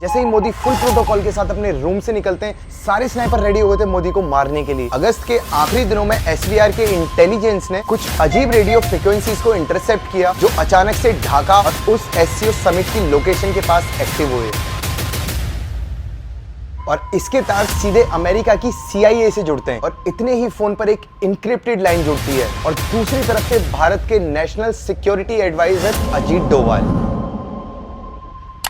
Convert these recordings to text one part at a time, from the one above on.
जैसे ही Modi full protocol के साथ अपने रूम से निकलते हैं, सारे स्नाइपर रेडी हो गए थे मोदी को मारने के लिए। अगस्त के आखिरी दिनों में एसवीआर के इंटेलिजेंस ने कुछ अजीब रेडियो फ्रीक्वेंसीज को इंटरसेप्ट किया, जो अचानक से ढाका और उस एससीओ समिट की लोकेशन के पास एक्टिव हुए और इसके तार सीधे अमेरिका की CIA से जुड़ते हैं और इतने ही फोन पर एक इनक्रिप्टेड लाइन जुड़ती है और दूसरी तरफ से भारत के national security adviser Ajit Doval.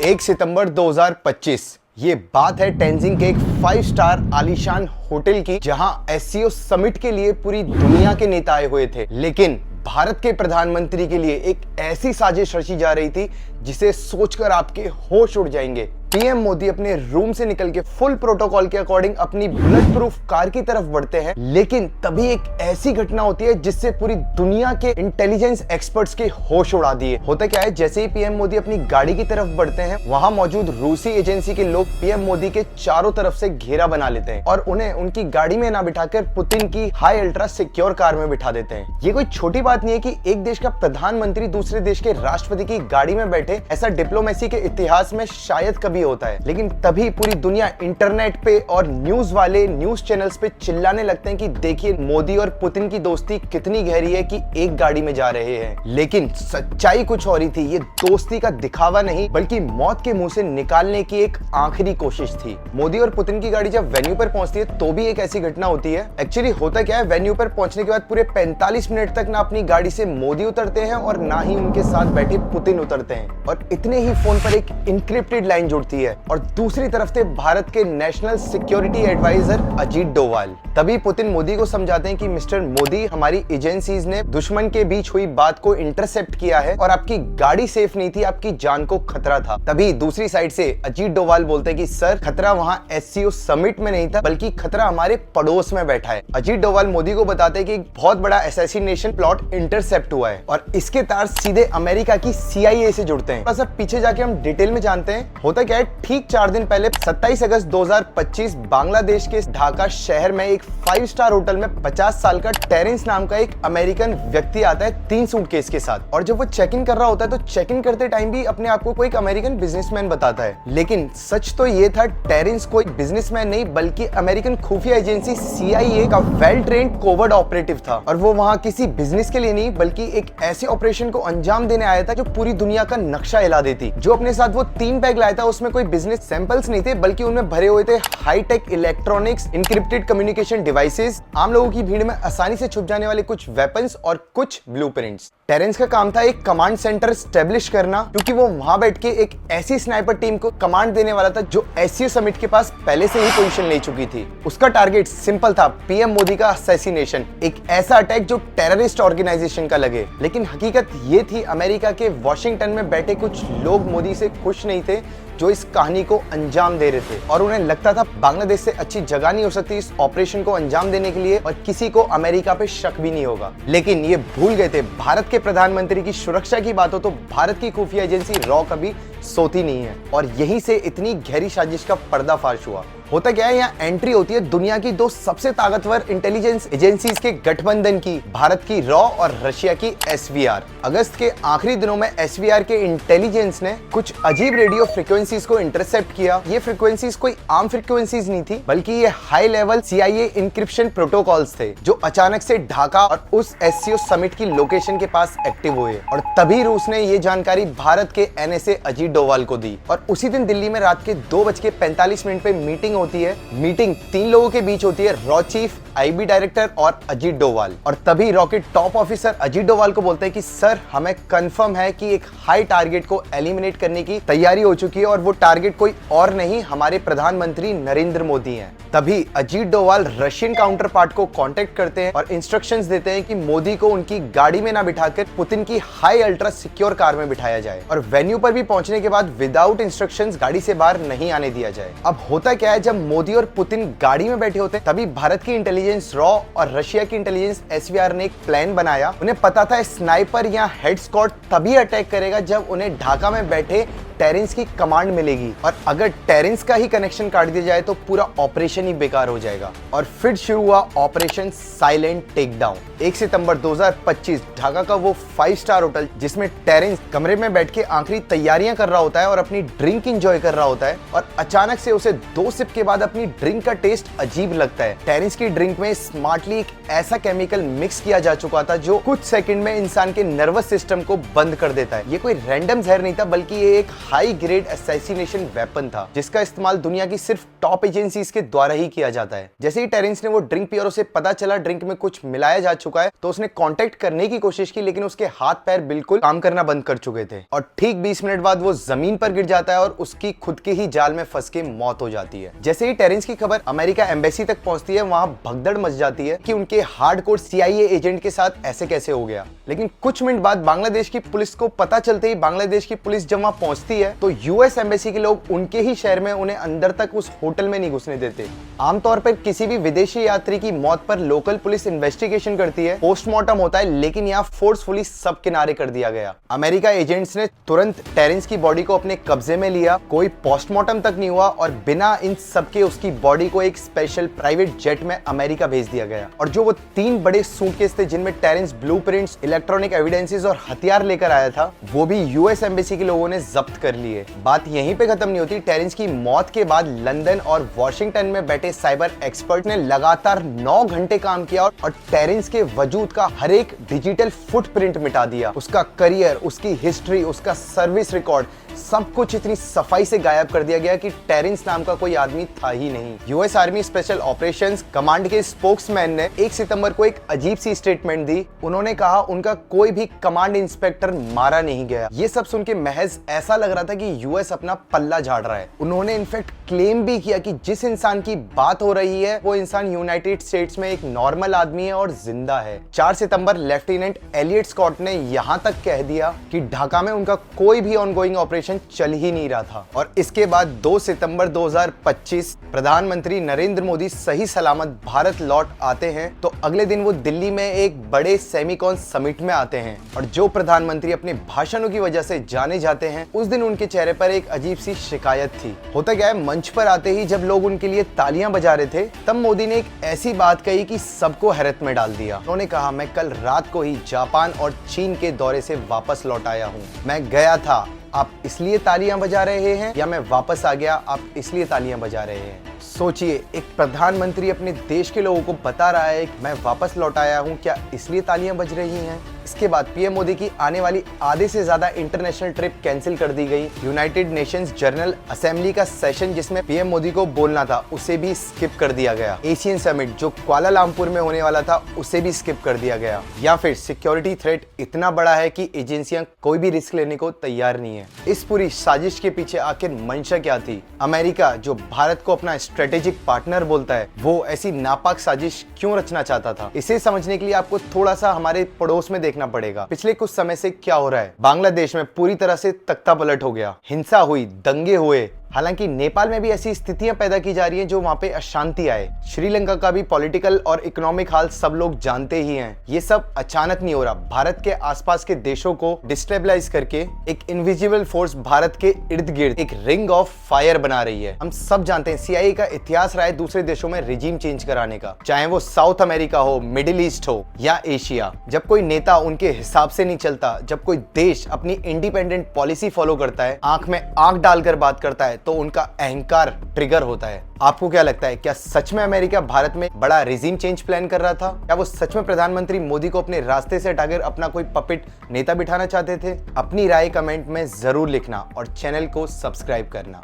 1 सितंबर 2025 ये बात है टेंजिंग के एक 5 स्टार आलीशान होटल की, जहां एससीओ समिट के लिए पूरी दुनिया के नेता आए हुए थे, लेकिन भारत के प्रधानमंत्री के लिए एक ऐसी साजिश रची जा रही थी जिसे सोचकर आपके होश उड़ जाएंगे। पीएम मोदी अपने रूम से निकल के फुल प्रोटोकॉल के अकॉर्डिंग अपनी बुलेट प्रूफ कार की तरफ बढ़ते हैं, लेकिन तभी एक ऐसी घटना होती है जिससे पूरी दुनिया के इंटेलिजेंस एक्सपर्ट्स के होश उड़ा दिए। होता क्या है, जैसे ही पीएम मोदी अपनी गाड़ी की तरफ बढ़ते हैं, वहां मौजूद रूसी एजेंसी के लोग पीएम मोदी के चारों तरफ से घेरा बना लेते हैं और उन्हें उनकी गाड़ी में ना बिठाकर पुतिन की हाई अल्ट्रा सिक्योर कार में बिठा देते हैं। ये कोई छोटी बात नहीं है कि एक देश का प्रधानमंत्री दूसरे देश के राष्ट्रपति की गाड़ी में बैठे, ऐसा डिप्लोमेसी के इतिहास में शायद कभी होता है। लेकिन तभी पूरी दुनिया इंटरनेट पे और न्यूज वाले न्यूज चैनल्स पे चिल्लाने लगते हैं कि देखिए मोदी और पुतिन की दोस्ती कितनी गहरी है कि एक गाड़ी में जा रहे हैं। लेकिन सच्चाई कुछ और ही थी। ये दोस्ती का दिखावा नहीं बल्कि मौत के मुंह से निकालने की एक आखिरी कोशिश थी। मोदी और पुतिन की गाड़ी जब वेन्यू पर पहुंचती है तो भी एक ऐसी घटना होती है। एक्चुअली होता क्या है, वेन्यू पर पहुंचने के बाद पूरे 45 मिनट तक ना अपनी गाड़ी से मोदी उतरते हैं और ना ही उनके साथ बैठे पुतिन उतरते हैं और इतने ही फोन पर एक इनक्रिप्टेड लाइन जुड़ती है और दूसरी तरफ से भारत के national security adviser Ajit Doval. तभी पुतिन मोदी को समझाते हैं कि मिस्टर मोदी, हमारी एजेंसीज ने दुश्मन के बीच हुई बात को इंटरसेप्ट किया है और आपकी गाड़ी सेफ नहीं थी, आपकी जान को खतरा था। तभी दूसरी साइड से अजीत डोभाल बोलते हैं कि सर, खतरा वहां एससीओ समिट में नहीं था बल्कि खतरा हमारे पड़ोस में बैठा है। अजीत डोभाल मोदी को बताते हैं कि एक बहुत बड़ा असैसिनेशन प्लॉट इंटरसेप्ट हुआ है और इसके तार सीधे अमेरिका की CIA से जुड़ते हैं। बस अब पीछे जाके हम डिटेल में जानते हैं। होता क्या है, ठीक 4 दिन पहले 27 अगस्त 2025 बांग्लादेश के ढाका शहर में एक 5 स्टार होटल में 50 साल का टेरेंस नाम का एक अमेरिकन व्यक्ति आता है 3 सूटकेस के साथ। और जब वो चेक इन कर रहा होता है तो चेक इन करते टाइम भी अपने आप को कोई एक अमेरिकन बिजनेसमैन बताता है, लेकिन सच तो ये था टेरेंस कोई बिजनेसमैन नहीं बल्कि अमेरिकन खुफिया एजेंसी CIA का वेल ट्रेन्ड कोवर्ट ऑपरेटिव था। और वो वहां किसी बिजनेस के लिए नहीं बल्कि एक ऐसे ऑपरेशन को अंजाम देने आया था जो पूरी दुनिया का नक्शा हिला देती। जो अपने साथ वो 3 बैग लाया था उसमें कोई बिजनेस सैंपल्स नहीं थे बल्कि उनमें भरे हुए थे high tech electronics, encrypted communication devices, आम लोगों की भीड़ में आसानी से छुप जाने वाले कुछ वेपन्स और कुछ ब्लूप्रिंट्स। टेरेंस का काम था एक कमांड सेंटर स्टेब्लिश करना, क्योंकि वो वहां बैठ के एक ऐसी स्नाइपर टीम को कमांड देने वाला था जो एससीओ समिट के पास पहले से ही पोजीशन ले चुकी थी। उसका टारगेट सिंपल था, पीएम मोदी का असैसिनेशन, एक ऐसा अटैक जो टेररिस्ट ऑर्गेनाइजेशन का लगे। लेकिन हकीकत ये थी, अमेरिका के वॉशिंगटन में बैठे कुछ लोग मोदी से खुश नहीं थे जो इस कहानी को अंजाम दे रहे थे और उन्हें लगता था बांग्लादेश से अच्छी जगह नहीं हो सकती इस ऑपरेशन को अंजाम देने के लिए और किसी को अमेरिका पे शक भी नहीं होगा। लेकिन ये भूल गए थे, भारत के प्रधानमंत्री की सुरक्षा की बात हो तो भारत की खुफिया एजेंसी रॉ कभी सोती नहीं है और यहीं से इतनी गहरी साजिश का पर्दाफाश हुआ। होता क्या है, यहाँ एंट्री होती है दुनिया की 2 सबसे ताकतवर इंटेलिजेंस एजेंसीज के गठबंधन की, भारत की रॉ और रशिया की SVR। अगस्त के आखिरी दिनों में SVR के इंटेलिजेंस ने कुछ अजीब रेडियो फ्रीक्वेंसीज को इंटरसेप्ट किया। ये फ्रीक्वेंसीज कोई आम फ्रीक्वेंसीज नहीं थी बल्कि ये high level CIA encryption protocols थे जो अचानक से ढाका और उस एससीओ समिट की लोकेशन के पास एक्टिव हुए और तभी रूस ने ये जानकारी भारत के NSA अजीत डोभाल को दी और उसी दिन दिल्ली में रात के 2:45 पे मीटिंग होती है। मीटिंग 3 लोगों के बीच होती है, रॉ चीफ, IB डायरेक्टर और अजीत डोभाल। और तभी रॉ के टॉप ऑफिसर अजीत डोभाल को बोलते हैं कि सर, हमें कंफर्म है कि एक हाई टारगेट को एलिमिनेट करने की तैयारी हो चुकी है और वो टारगेट कोई और नहीं, हमारे प्रधानमंत्री नरेंद्र मोदी हैं। तभी Ajit Doval Russian counter part को कांटेक्ट करते हैं और इंस्ट्रक्शंस देते हैं कि मोदी को उनकी गाड़ी में ना बिठाकर पुतिन की हाई अल्ट्रा सिक्योर कार में बिठाया जाए और वेन्यू पर भी पहुंचने के बाद विदाउट इंस्ट्रक्शंस गाड़ी से बाहर नहीं आने दिया जाए। अब होता क्या है, जब मोदी और पुतिन गाड़ी में बैठे होते तभी भारत की इंटेलिजेंस रॉ और रशिया की इंटेलिजेंस SVR ने एक प्लान बनाया। उन्हें पता था स्नाइपर या हेड स्क्वाड तभी अटैक करेगा जब उन्हें ढाका में बैठे टेरेंस की कमांड मिलेगी और अगर टेरेंस का ही कनेक्शन काट दिया जाए तो पूरा ऑपरेशन ही बेकार हो जाएगा। और फिर शुरू हुआ ऑपरेशन साइलेंट टेकडाउन। 1 सितंबर 2025 ढाका का वो 5 स्टार होटल जिसमें टेरेंस कमरे में बैठ के आखिरी तैयारियां कर रहा होता है और अपनी ड्रिंक एंजॉय कर रहा होता है और अचानक से उसे 2 सिप के बाद अपनी ड्रिंक का टेस्ट अजीब लगता है। टेरेंस की ड्रिंक में स्मार्टली एक ऐसा केमिकल मिक्स किया जा चुका था जो कुछ सेकंड में इंसान के नर्वस सिस्टम को बंद कर देता है। ये कोई रैंडम जहर नहीं था बल्कि ये एक हाई ग्रेड असैसिनेशन वेपन था जिसका इस्तेमाल दुनिया की सिर्फ टॉप एजेंसीज के द्वारा ही किया जाता है। जैसे ही टेरेंस ने वो ड्रिंक पिया और उसे पता चला ड्रिंक में कुछ मिलाया जा चुका है तो उसने कांटेक्ट करने की कोशिश की, लेकिन उसके हाथ पैर बिल्कुल काम करना बंद कर चुके थे और ठीक 20 मिनट बाद वो जमीन पर गिर जाता है और उसकी खुद के ही जाल में फंस के मौत हो जाती है। जैसे ही टेरेंस की खबर अमेरिका एम्बेसी तक पहुंचती है वहां भगदड़ मच जाती है कि उनके हार्डकोर CIA एजेंट के साथ ऐसे कैसे हो गया। लेकिन कुछ मिनट बाद बांग्लादेश की पुलिस को पता चलते ही बांग्लादेश की पुलिस जब वहां पहुंचती है तो US एम्बेसी के लोग उनके ही शहर में उन्हें अंदर तक उस होटल में नहीं घुसने देते। आमतौर पर किसी भी विदेशी यात्री की मौत पर लोकल पुलिस इन्वेस्टिगेशन करती है, पोस्टमार्टम होता है, लेकिन यहाँ फोर्सफुली सब किनारे कर दिया गया। अमेरिका एजेंट्स ने तुरंत टेरेंस की बॉडी को अपने कब्जे में लिया, कोई पोस्टमार्टम तक नहीं हुआ और बिना इन सब के उसकी बॉडी को एक स्पेशल प्राइवेट जेट में अमेरिका भेज दिया गया। और जो वो 3 बड़े सूटकेस थे जिनमें टेरेंस ब्लूप्रिंट्स, इलेक्ट्रॉनिक एविडेंसेस और हथियार लेकर आया था, वो भी US एम्बेसी के लोगों ने जब्त कर लिए। बात यहीं पे खत्म नहीं होती। टेरेंस की मौत के बाद लंदन और वॉशिंगटन में बैठे साइबर एक्सपर्ट ने लगातार 9 घंटे काम किया और टेरेंस के वजूद का हर एक डिजिटल फुटप्रिंट मिटा दिया। उसका करियर, उसकी हिस्ट्री, उसका सर्विस रिकॉर्ड, सब कुछ इतनी सफाई से गायब कर दिया गया कि टेरेंस नाम का कोई आदमी था ही नहीं। US army special operations command के स्पोक्समैन ने 1 सितंबर को एक अजीब सी स्टेटमेंट दी। उन्होंने कहा उनका कोई भी कमांड इंस्पेक्टर मारा नहीं गया। ये सब सुन के महज ऐसा लग रहा था कि US अपना पल्ला झाड़ रहा है। उन्होंने इनफैक्ट क्लेम भी किया कि जिस इंसान की बात हो रही है वो इंसान यूनाइटेड स्टेट्स में एक नॉर्मल आदमी है और जिंदा है। 4 सितंबर लेफ्टिनेंट एलियट स्कॉट ने यहां तक कह दिया कि ढाका में उनका कोई भी ऑनगोइंग ऑपरेशन चल ही नहीं रहा था। और इसके बाद 2 सितंबर 2025 प्रधानमंत्री नरेंद्र मोदी सही सलामत भारत लौट आते हैं तो अगले दिन वो दिल्ली में एक बड़े सेमिकॉन समिट में आते हैं और जो प्रधानमंत्री अपने भाषणों की वजह से जाने जाते हैं उस दिन उनके चेहरे पर एक अजीब सी शिकायत थी। होता क्या है, मंच पर आते ही जब लोग उनके लिए तालियां बजा रहे थे तब मोदी ने एक ऐसी बात कही कि सबको हैरत में डाल दिया। उन्होंने कहा, मैं कल रात को ही जापान और चीन के दौरे से वापस लौट आया हूँ। मैं गया था, आप इसलिए तालियां बजा रहे हैं, या मैं वापस आ गया आप इसलिए तालियां बजा रहे हैं। सोचिए, एक प्रधानमंत्री अपने देश के लोगों को बता रहा है कि मैं वापस लौट आया हूं, क्या इसलिए तालियां बज रही हैं? इसके बाद पीएम मोदी की आने वाली आधे से ज्यादा इंटरनेशनल ट्रिप कैंसिल कर दी गई। यूनाइटेड नेशंस जनरल असेंबली का सेशन जिसमें पीएम मोदी को बोलना था उसे भी स्किप कर दिया गया। एशियन समिट जो कुआलालंपुर में होने वाला था उसे भी स्किप कर दिया गया। या फिर सिक्योरिटी थ्रेट इतना बड़ा है कि एजेंसियां कोई भी रिस्क लेने को तैयार नहीं है। इस पूरी साजिश के पीछे आखिर मंशा क्या थी? अमेरिका जो भारत को अपना स्ट्रेटेजिक पार्टनर बोलता है वो ऐसी नापाक साजिश क्यों रचना चाहता था? इसे समझने के लिए आपको थोड़ा सा हमारे पड़ोस में देखना पड़ेगा। पिछले कुछ समय से क्या हो रहा है? बांग्लादेश में पूरी तरह से तख्ता पलट हो गया, हिंसा हुई, दंगे हुए। हालांकि नेपाल में भी ऐसी स्थितियां पैदा की जा रही हैं जो वहां पे अशांति आए। श्रीलंका का भी पॉलिटिकल और इकोनॉमिक हाल सब लोग जानते ही हैं। ये सब अचानक नहीं हो रहा। भारत के आसपास के देशों को डिस्टेबलाइज करके एक इनविजिबल फोर्स भारत के इर्द गिर्द एक रिंग ऑफ फायर बना रही है। हम सब जानते हैं CIA का इतिहास रहा है दूसरे देशों में रिजीम चेंज कराने का, चाहे वो साउथ अमेरिका हो, मिडिल ईस्ट हो या एशिया। जब कोई नेता उनके हिसाब से नहीं चलता, जब कोई देश अपनी इंडिपेंडेंट पॉलिसी फॉलो करता है, आंख में आंख डालकर बात करता है, तो उनका अहंकार ट्रिगर होता है। आपको क्या लगता है, क्या सच में अमेरिका भारत में बड़ा रिजीम चेंज प्लान कर रहा था? क्या वो सच में प्रधानमंत्री मोदी को अपने रास्ते से हटाकर अपना कोई पपेट नेता बिठाना चाहते थे? अपनी राय कमेंट में जरूर लिखना और चैनल को सब्सक्राइब करना।